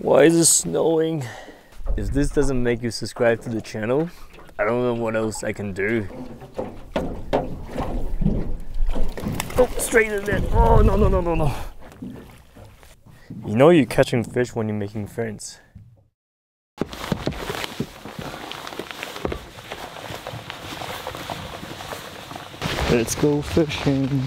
Why is it snowing? If this doesn't make you subscribe to the channel, I don't know what else I can do. Oh, straight in it. Oh, no, no, no, no, no. You know you're catching fish when you're making friends. Let's go fishing.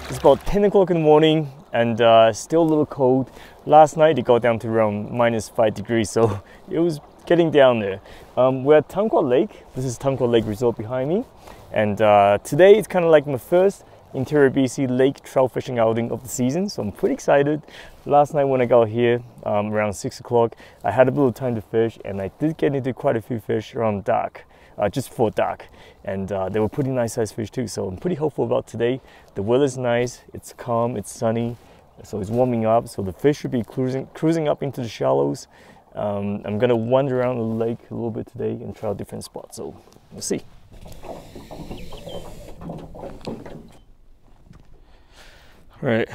It's about 10 o'clock in the morning and still a little cold. Last night it got down to around -5 degrees, so it was getting down there. We're at Tunkwa Lake. This is Tunkwa Lake Resort behind me. And today it's kind of like my first interior BC lake trout fishing outing of the season, so I'm pretty excited. Last night when I got here around 6 o'clock, I had a little time to fish and I did get into quite a few fish around dark. Just before dark, and they were pretty nice sized fish too, so I'm pretty hopeful about today. The weather's nice, it's calm, it's sunny, so it's warming up, so the fish should be cruising up into the shallows. I'm gonna wander around the lake a little bit today and try out different spots, so we'll see. All right,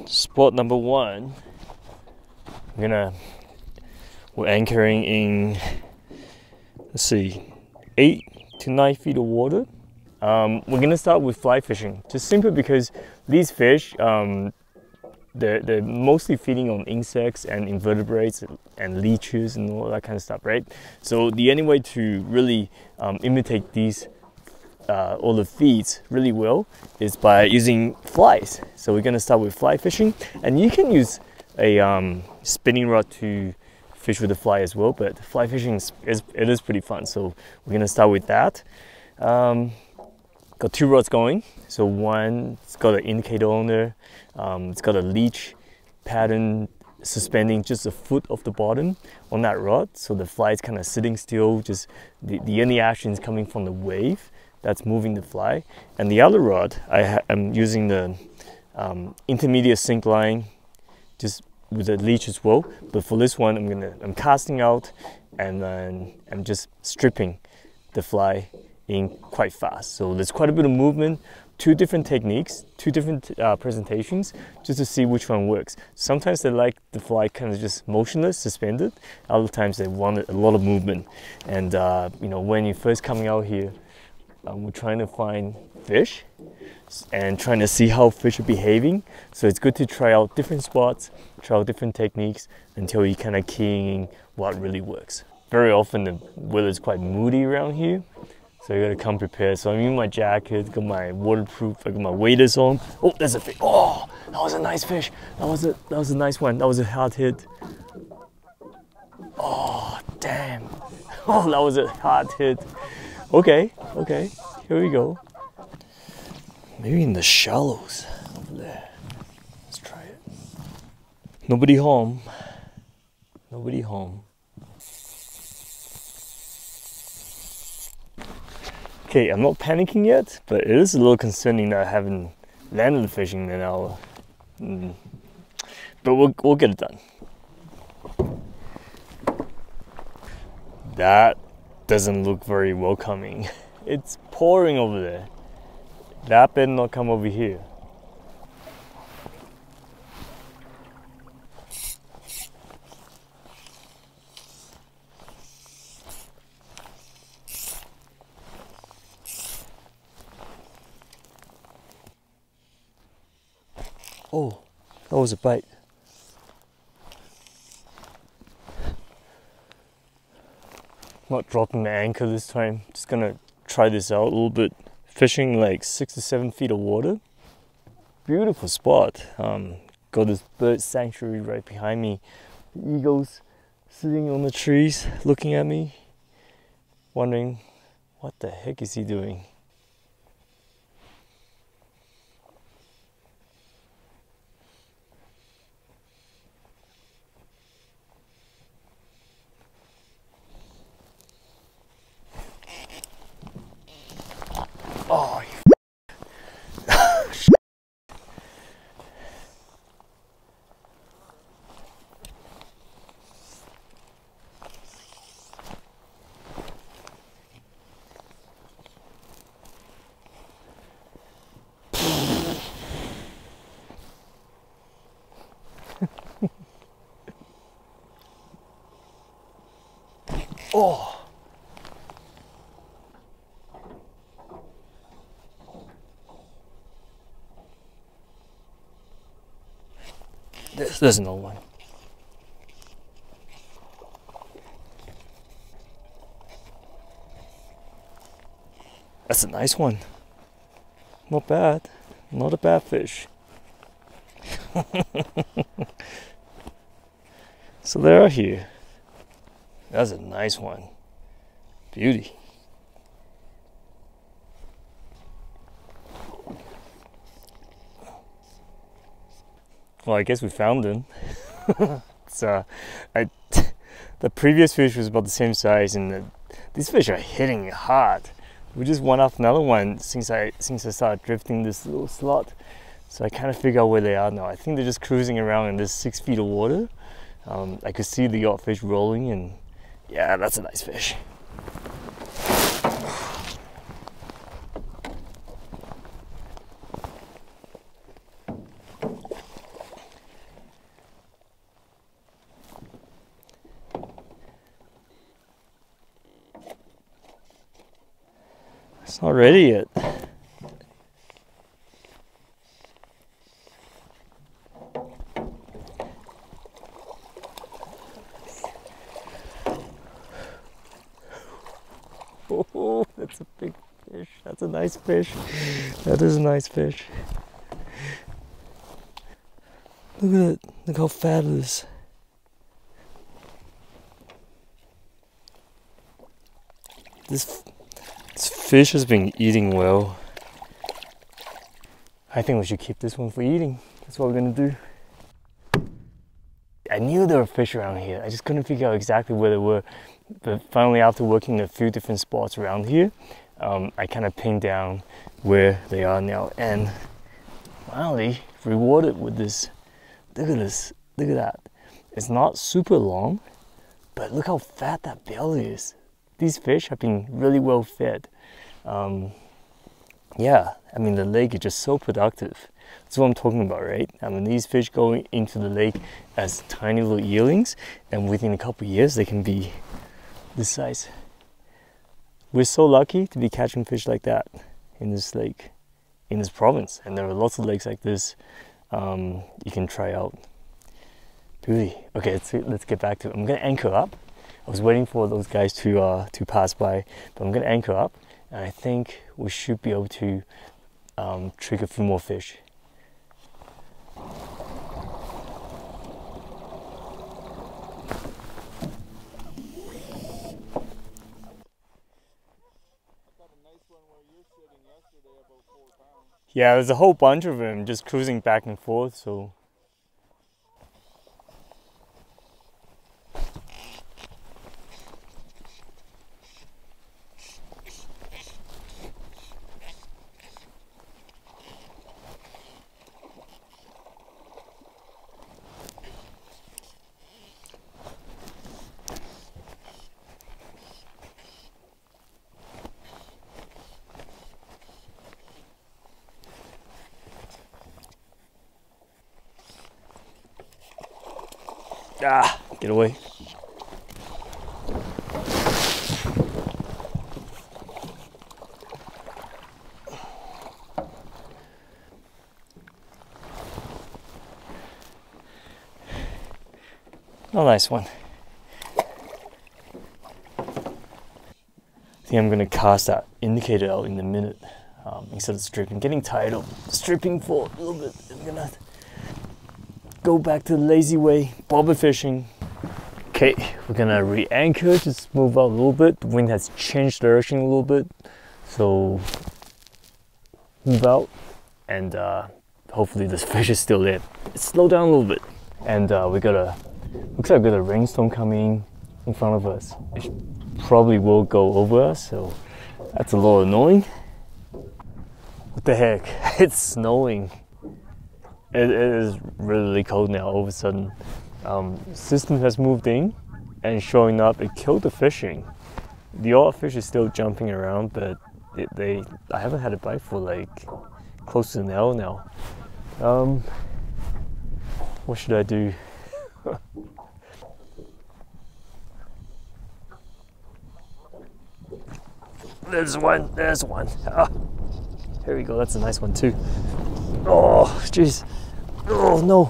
spot number one. We're anchoring in, let's see, 8 to 9 feet of water. We're gonna start with fly fishing, just simply because these fish, they're mostly feeding on insects and invertebrates and leeches and all that kind of stuff, right? So the only way to really imitate these all the feeds really well is by using flies. So we're gonna start with fly fishing, and you can use a spinning rod to fish with the fly as well, but fly fishing is pretty fun, so we're gonna start with that. Got 2 rods going. So one, it's got an indicator on there. It's got a leech pattern suspending just a foot off the bottom on that rod, so the fly is kind of sitting still, just the only action is coming from the wave that's moving the fly. And the other rod, I'm using the intermediate sink line, just with the leech as well, but for this one I'm casting out and then I'm just stripping the fly in quite fast. So there's quite a bit of movement, 2 different techniques, 2 different presentations, just to see which one works. Sometimes they like the fly kind of just motionless, suspended. Other times they want a lot of movement. And you know, when you're first coming out here, we're trying to find fish and trying to see how fish are behaving. So it's good to try out different spots, try out different techniques until you kind of key in what really works. Very often the weather is quite moody around here, so you gotta come prepared. So I'm in my jacket, got my waterproof, I got my waders on. Oh, there's a fish. Oh, that was a nice fish. That was a nice one. That was a hard hit. Oh, damn. Oh, that was a hard hit. Okay, here we go. Maybe in the shallows over there. Let's try it. Nobody home. Nobody home. Okay, I'm not panicking yet, but it is a little concerning that I haven't landed the fish in an hour. But we'll get it done. That doesn't look very welcoming. It's pouring over there. That better not come over here. Oh, that was a bite. Not dropping the anchor this time. Just gonna try this out a little bit. Fishing like 6 to 7 feet of water. Beautiful spot. Got this bird sanctuary right behind me. The eagles sitting on the trees looking at me, wondering what the heck is he doing. Oh, Oh! There's no one. That's a nice one. Not bad. Not a bad fish. So they are here. That's a nice one. Beauty. Well, I guess we found them. So, the previous fish was about the same size, and these fish are hitting hard. We just one after another one since I started drifting this little slot. So I kind of figure out where they are now. I think they're just cruising around in this 6 feet of water. I could see the yacht fish rolling, and yeah, that's a nice fish. It's not ready yet. Oh, that's a big fish. That's a nice fish. That is a nice fish. Look at it. Look how fat it is. This fish has been eating well. I think we should keep this one for eating. That's what we're gonna do. I knew there were fish around here. I just couldn't figure out exactly where they were. But finally, after working a few different spots around here, I kind of pinned down where they are now, and finally rewarded with this. Look at this. Look at that. It's not super long, but look how fat that belly is. These fish have been really well fed. Yeah, I mean, the lake is just so productive. That's what I'm talking about, right? I mean, these fish go into the lake as tiny little yearlings, and within a couple of years they can be this size. We're so lucky to be catching fish like that in this lake, in this province, and there are lots of lakes like this you can try out. Beauty. Okay, let's get back to it. I'm gonna anchor up. I was waiting for those guys to pass by, but I'm gonna anchor up, and I think we should be able to trick a few more fish. Yeah, there's a whole bunch of them just cruising back and forth, so. Ah, get away. Oh, nice one. I think I'm gonna cast that indicator out in a minute instead of stripping. Getting tired of stripping for a little bit. I'm gonna go back to the lazy way, bobber fishing. Okay, we're gonna re-anchor, just move out a little bit. The wind has changed direction a little bit, so move out, and hopefully this fish is still there. Slow down a little bit, and looks like we got a rainstorm coming in front of us. It probably will go over us, so that's a little annoying. What the heck? It's snowing. It is really cold now all of a sudden. System has moved in, and showing up, it killed the fishing. The odd fish is still jumping around, but I haven't had a bite for like close to an hour now. What should I do? there's one. There's one. Ah, here we go. That's a nice one too. Oh, jeez. Oh no.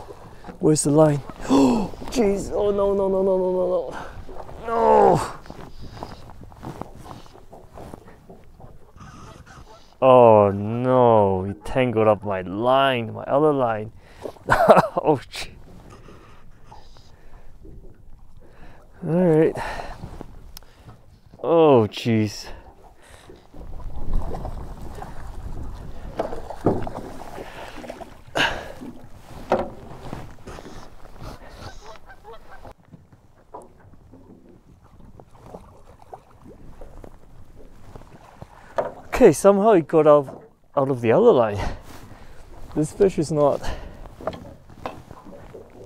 Where's the line? Oh, jeez. Oh no, no, no, no, no, no, no. No. Oh no, he tangled up my line, my other line. Oh, gee. All right. Oh, jeez. Okay, somehow it got out of the other line. This fish is not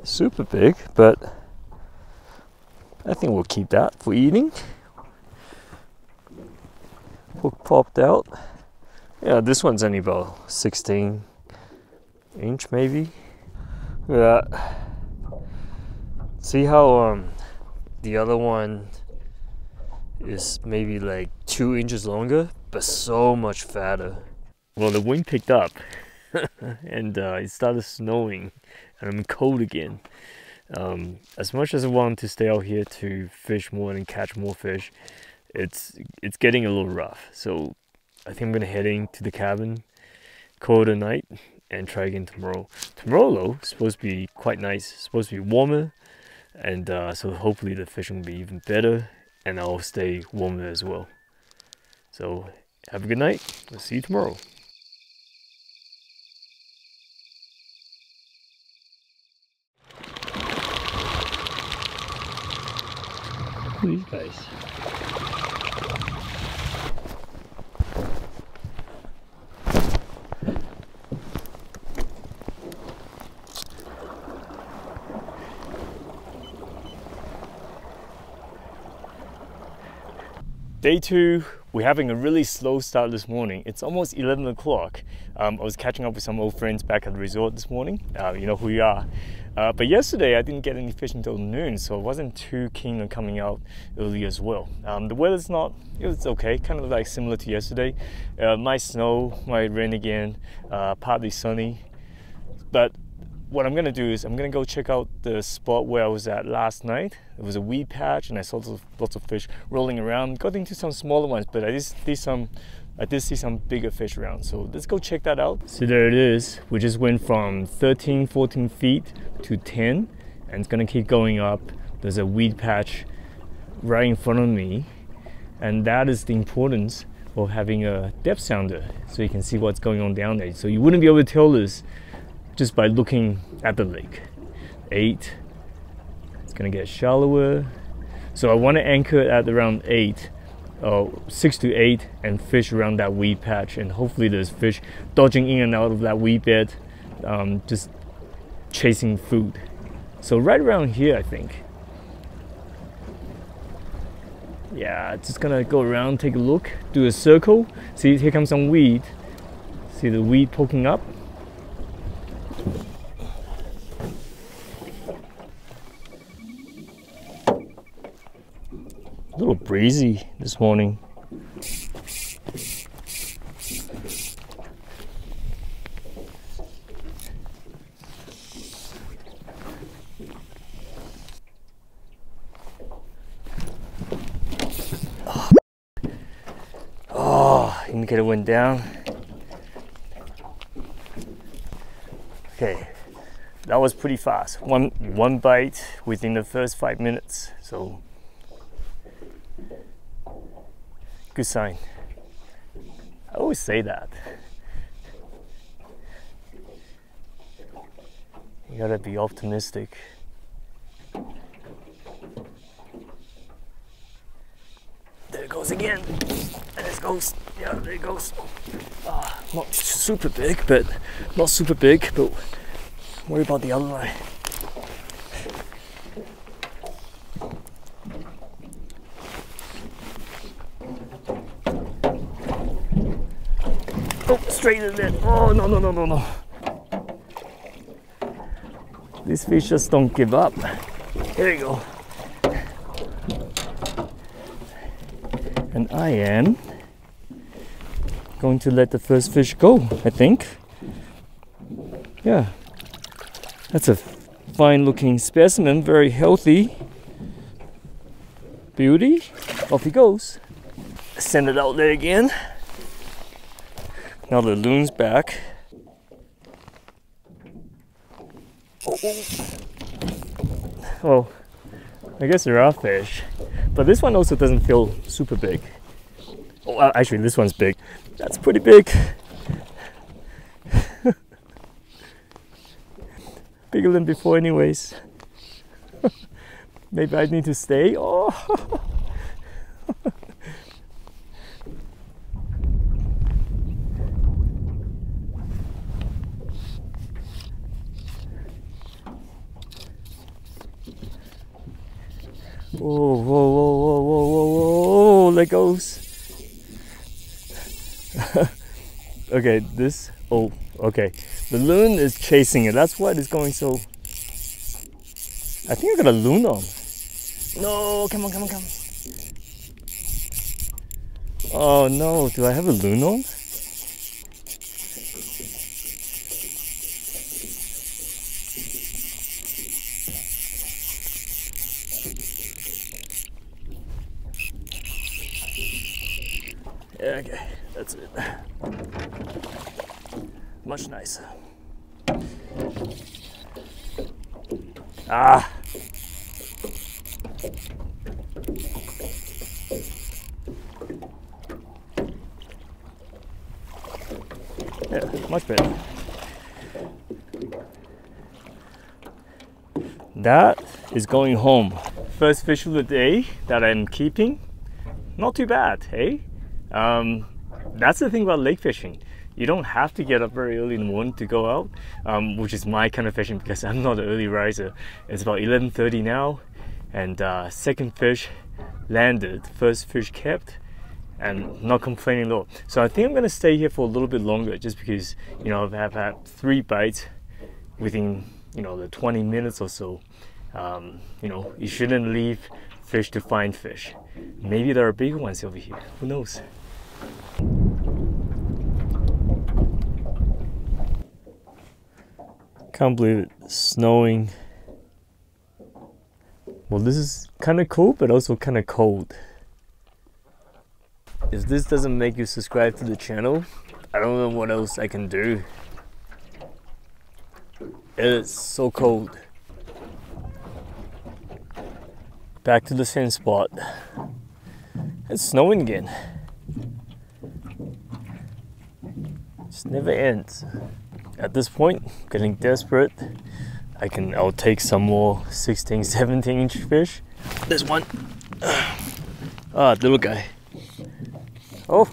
super big, but I think we'll keep that for eating. Hook popped out. Yeah, this one's only about 16 inch maybe. Yeah. See how the other one is maybe like 2 inches longer, but so much fatter. Well, the wind picked up and it started snowing and I'm cold again. As much as I want to stay out here to fish more and catch more fish, it's getting a little rough. So I think I'm gonna head into the cabin, call it a night, and try again tomorrow. Tomorrow though, is supposed to be quite nice. It's supposed to be warmer, and so hopefully the fishing will be even better, and I'll stay warmer as well. So have a good night. I'll see you tomorrow. Who are these guys? Day 2, we're having a really slow start this morning. It's almost 11 o'clock. I was catching up with some old friends back at the resort this morning. You know who you are. But yesterday I didn't get any fish until noon, so I wasn't too keen on coming out early as well. The weather's not, it's okay, kind of like similar to yesterday. Might snow, might rain again, partly sunny. But what I'm gonna do is I'm gonna go check out the spot where I was at last night. It was a weed patch and I saw lots of fish rolling around. Got into some smaller ones, but I did see some bigger fish around. So let's go check that out. So there it is. We just went from 13, 14 feet to 10, and it's gonna keep going up. There's a weed patch right in front of me, and that is the importance of having a depth sounder, so you can see what's going on down there. So you wouldn't be able to tell this just by looking at the lake. 8, it's gonna get shallower. So I wanna anchor at around 8, 6 to 8, and fish around that weed patch, and hopefully there's fish dodging in and out of that weed bed, just chasing food. So right around here, I think. Yeah, just gonna go around, take a look, do a circle. See, here comes some weed. See the weed poking up? A little breezy this morning. Oh, indicator went down. Okay, that was pretty fast. One bite within the first 5 minutes. So good sign. I always say that. You gotta be optimistic. There it goes again. There it goes. Yeah, there it goes. Not super big, but worry about the other line. Oh, straight in it. Oh, no. These fish just don't give up. Here you go. And I am going to let the first fish go, I think. Yeah, that's a fine looking specimen, very healthy. Beauty. Off he goes. Send it out there again. Now the loon's back. Oh, I guess there are fish, but this one also doesn't feel super big. Oh, actually this one's big. That's pretty big. Bigger than before anyways. Maybe I need to stay. Oh. Whoa, whoa, whoa, whoa, whoa, whoa, whoa, let goes. Okay, this, oh, okay. The loon is chasing it, that's why it's going so. I think I got a loon on. No, come on, come on, come on. Oh no, do I have a loon on? Yeah, okay, that's it. Much nicer. Ah! Yeah, much better. That is going home. First fish of the day that I'm keeping. Not too bad, hey? That's the thing about lake fishing. You don't have to get up very early in the morning to go out, which is my kind of fishing because I'm not an early riser. It's about 11:30 now, and second fish landed, first fish kept, and not complaining at all. So I think I'm gonna stay here for a little bit longer just because, you know, I've had 3 bites within, you know, the 20 minutes or so. You know, you shouldn't leave fish to find fish. Maybe there are bigger ones over here, who knows? Can't believe it's snowing. Well, this is kind of cool, but also kind of cold. If this doesn't make you subscribe to the channel, I don't know what else I can do. It is so cold. Back to the same spot. It's snowing again. It never ends. At this point, getting desperate. I'll take some more 16, 17-inch fish. There's one. Ah, little guy. Oh,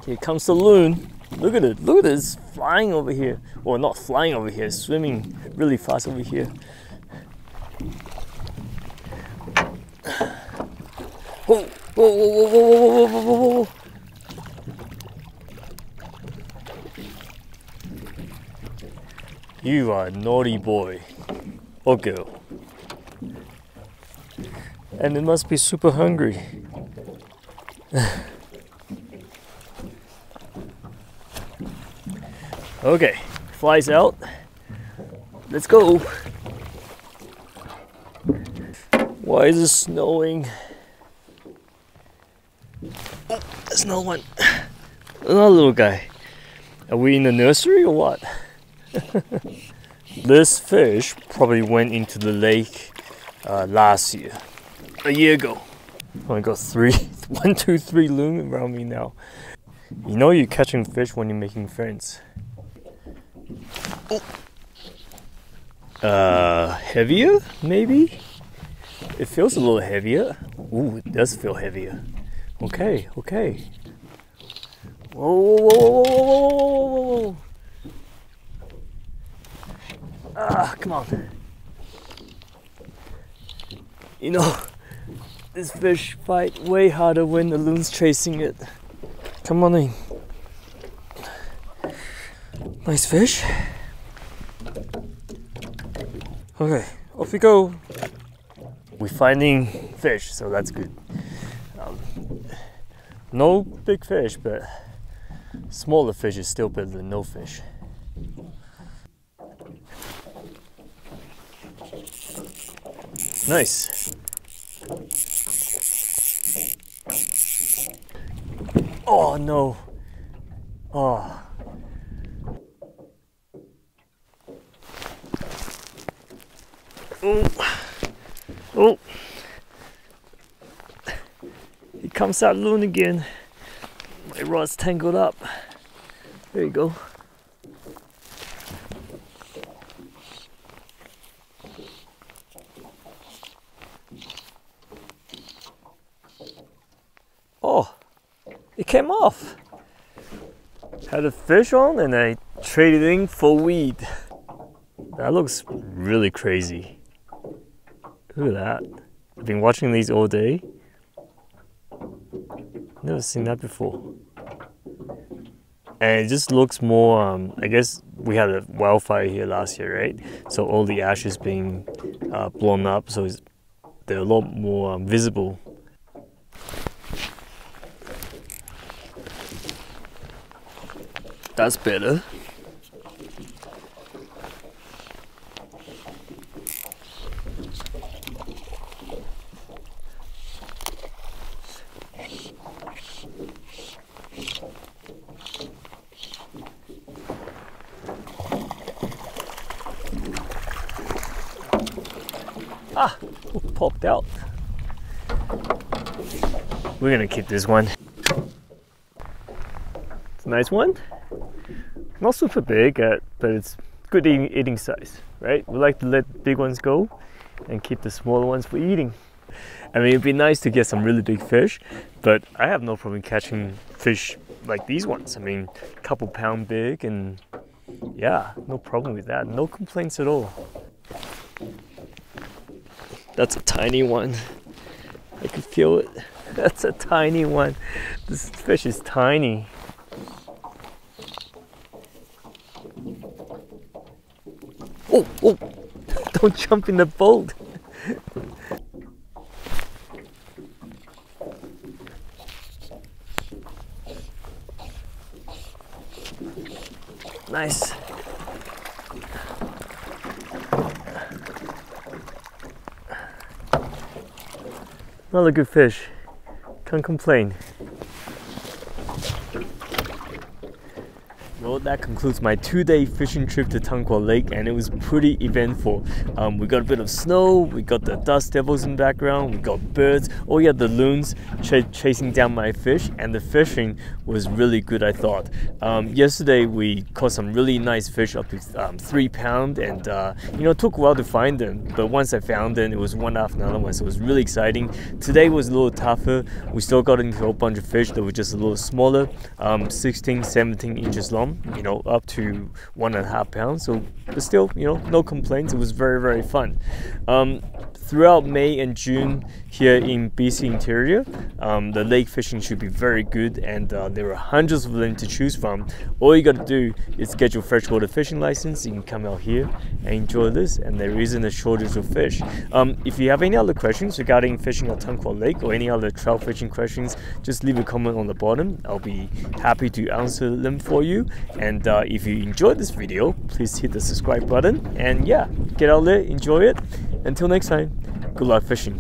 here comes the loon. Look at it, look at it, it's flying over here. Or not flying over here, it's swimming really fast over here. Whoa, whoa, whoa, whoa, whoa, whoa, whoa, whoa, whoa. You are a naughty boy or girl. And it must be super hungry. Okay, flies out. Let's go. Why is it snowing? Oh, there's another one. Another little guy. Are we in the nursery or what? This fish probably went into the lake last year, a year ago. Oh, I got 1, 2, 3 loon around me now. You know you're catching fish when you're making friends. Oh. Heavier maybe? It feels a little heavier. Ooh, it does feel heavier. Okay, okay. Whoa, whoa, whoa, whoa, whoa, whoa, whoa. Ah, come on. You know, this fish fight way harder when the loon's chasing it. Come on in. Nice fish. Okay, off we go. We're finding fish, so that's good. No big fish, but Smaller fish is still better than no fish. Nice. Oh no. Oh. Oh. Oh. He comes out loon again. My rod's tangled up. There you go. Oh, it came off. Had a fish on and I traded in for weed. That looks really crazy. Look at that. I've been watching these all day. Never seen that before. And it just looks more, I guess we had a wildfire here last year, right? So all the ashes being blown up, so they're a lot more visible. That's better. Ah, popped out. We're gonna keep this one. It's a nice one. Not super big, but it's good eating size, right? We like to let big ones go and keep the smaller ones for eating. I mean, it'd be nice to get some really big fish, but I have no problem catching fish like these ones. I mean, a couple pound big, and yeah, no problem with that. No complaints at all. That's a tiny one. I can feel it. That's a tiny one. This fish is tiny. Oh, oh, don't jump in the boat. Nice. Another good fish. Can't complain. Well, that concludes my 2-day fishing trip to Tunkwa Lake, and it was pretty eventful. We got a bit of snow, we got the dust devils in the background, we got birds, oh yeah, the loons chasing down my fish, and the fishing was really good, I thought. Yesterday we caught some really nice fish up to 3 pound, and you know, it took a while to find them, but once I found them, it was one after another one, so it was really exciting. Today was a little tougher. We still got into a whole bunch of fish that were just a little smaller, 16, 17 inches long. You know, up to 1.5 pounds. So, but still, you know, no complaints. It was very, very fun. Throughout May and June here in BC Interior, the lake fishing should be very good, and there are hundreds of them to choose from. All you got to do is get your freshwater fishing license. You can come out here and enjoy this, and there isn't a shortage of fish. If you have any other questions regarding fishing at Tunkwa Lake or any other trout fishing questions, just leave a comment on the bottom. I'll be happy to answer them for you. And if you enjoyed this video, please hit the subscribe button, and yeah, get out there, enjoy it. Until next time, good luck fishing.